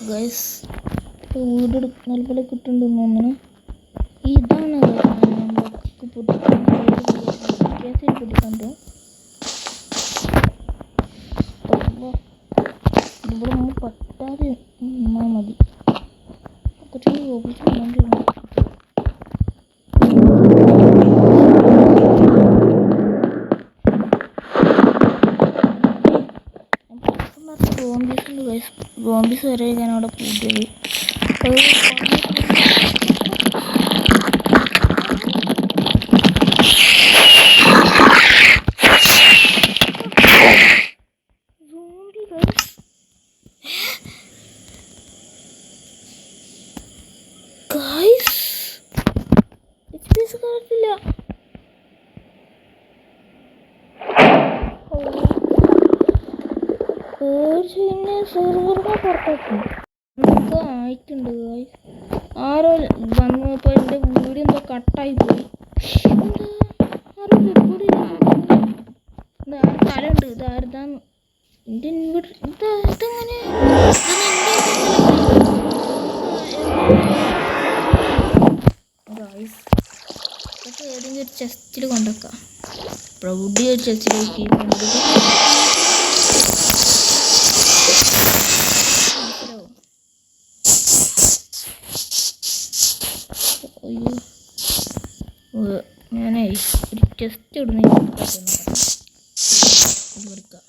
Guys വീട് നല്ലപോലെ കിട്ടുന്നുണ്ടെന്ന് തോന്നുന്നു. ഇതാണ് നമുക്ക് പൊട്ടിക്കാൻ പൊട്ടിക്കണ്ടോ ഇവിടെ നമ്മൾ പട്ടാതെ നിന്നാൽ മതി. കുറച്ച് ഓഫീസ് ബോംബീസ് വരെ ഞാൻ അവിടെ കൂട്ടിയത്. ആയിട്ടുണ്ട്. ആരോ വന്നപ്പോൾ എൻ്റെ വീഡിയോ എന്തോ കട്ടായി പോയി. തലയുണ്ട്. ഇതാരുതാന്ന് എൻ്റെ ഇതെങ്ങനെ ഇതൊക്കെ ഏതെങ്കിലും ഒരു ചെസ്റ്റിൽ കൊണ്ടുവെക്കാം. പ്രൗഢി ഒരു ചെസ്റ്റിലേക്ക് ഞാനേ ഒരു ചെസ്റ്റ് ഇടുന്ന കൊടുക്കാം.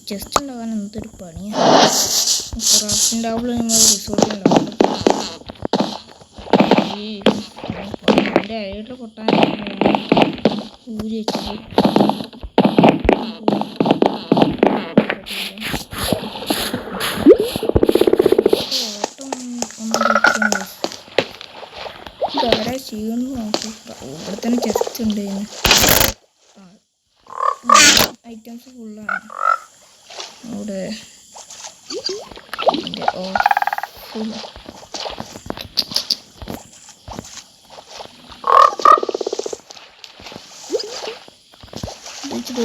ചെസ്റ്റ് ഉണ്ടാകാൻ എന്തൊരു പണിയാണ്. ക്രാഫ്റ്റിൻ്റെ ആവുമ്പോൾ നിങ്ങൾ റിസോർട്ട് ഉണ്ടാവും. എൻ്റെ ഐഡിയ പൊട്ടാൻ ഊരി വെച്ചത്. ഇതാരാ ചെയ്യുമെന്ന് നോക്കി. ഇവിടെ തന്നെ ചെസ്റ്റ് ഉണ്ട്. ഐറ്റംസ് ഫുള്ളാണ് അവിടെ. ഫുൾ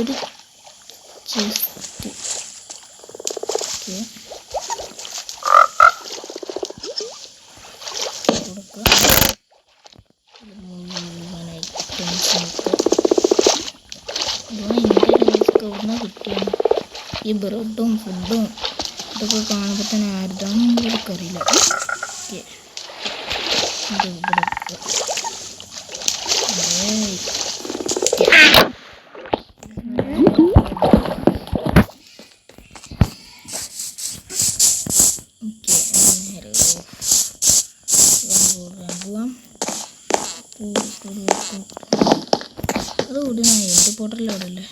ഒരു ചെസ്റ്റ്. ഓക്കെ കൊടുക്കുക. മുഴുവൻ ഐറ്റംസ് എവിടുന്ന കിട്ടിയാണ്. ഈ ബ്രെഡും ഫുഡും ഇതൊക്കെ കാണുമ്പോൾ തന്നെ ആരുതാണെന്ന് എനിക്കറിയില്ല. ഓക്കെ ഇത് ഇവിടെ അത് ഓടുന്ന എന്ത് പോട്ടറിലോടല്ലേ.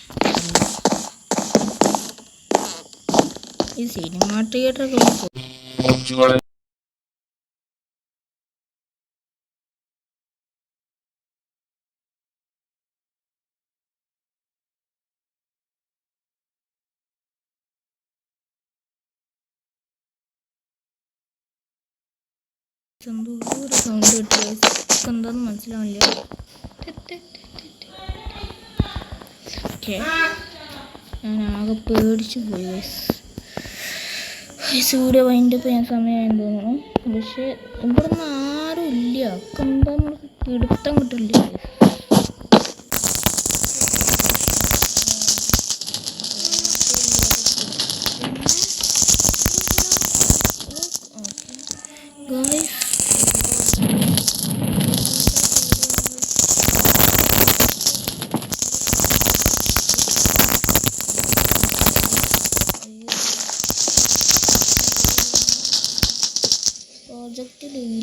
ഈ സിനിമ തിയേറ്ററൊക്കെ എന്തോ ഒരു സൗണ്ട് കിട്ടുക. എന്താന്ന് മനസ്സിലാവില്ല. ഓക്കെ ഞാൻ ആകെ പേടിച്ചു പോയി. വീഡിയോ വൈൻഡപ്പ് ചെയ്യാൻ സമയമായെന്ന് തോന്നുന്നു. പക്ഷെ ഇവിടെ നിന്ന് ആരും ഇല്ല. ഒക്കെ എന്താ നമുക്ക് പിടുത്തം കിട്ടില്ല.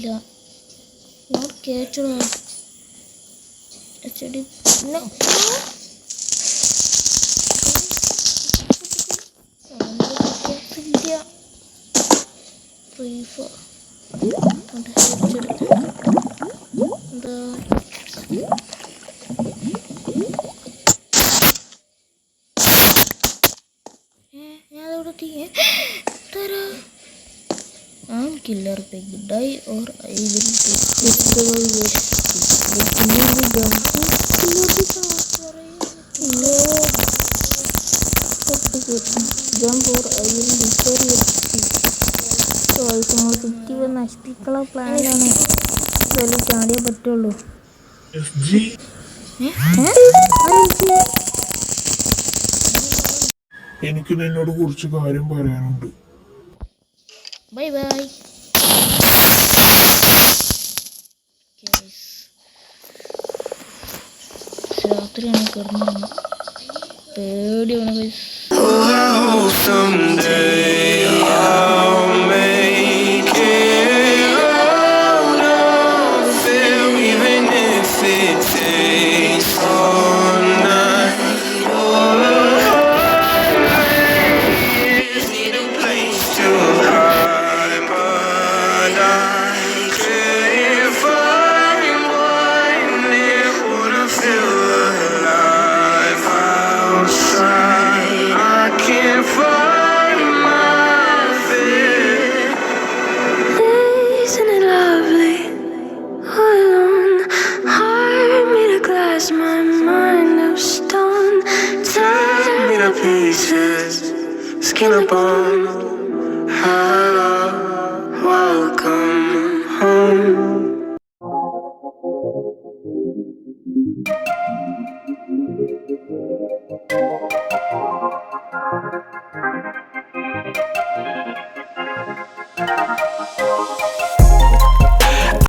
ഇല്ല. ഞാൻ കേട്ടടാ ചെടി പിന്നെ ഇല്ല. ഞാനവിടെ തരാ. I'm killer pig. Die or I will destroy your jump or I will destroy your നമ്മൾ സിറ്റി നശിപ്പിക്കാനുള്ള പ്ലാനിലാണ്. വലിയ ചാടിയേ പറ്റുള്ളൂ. എനിക്ക് നിന്നോട് കുറച്ച് കാര്യം പറയാനുണ്ട്. Bye bye. രാത്രിയാണ് കിടന്നു പേടിയാണ് guys. My mind of stone, tear me to pieces, skin and bone.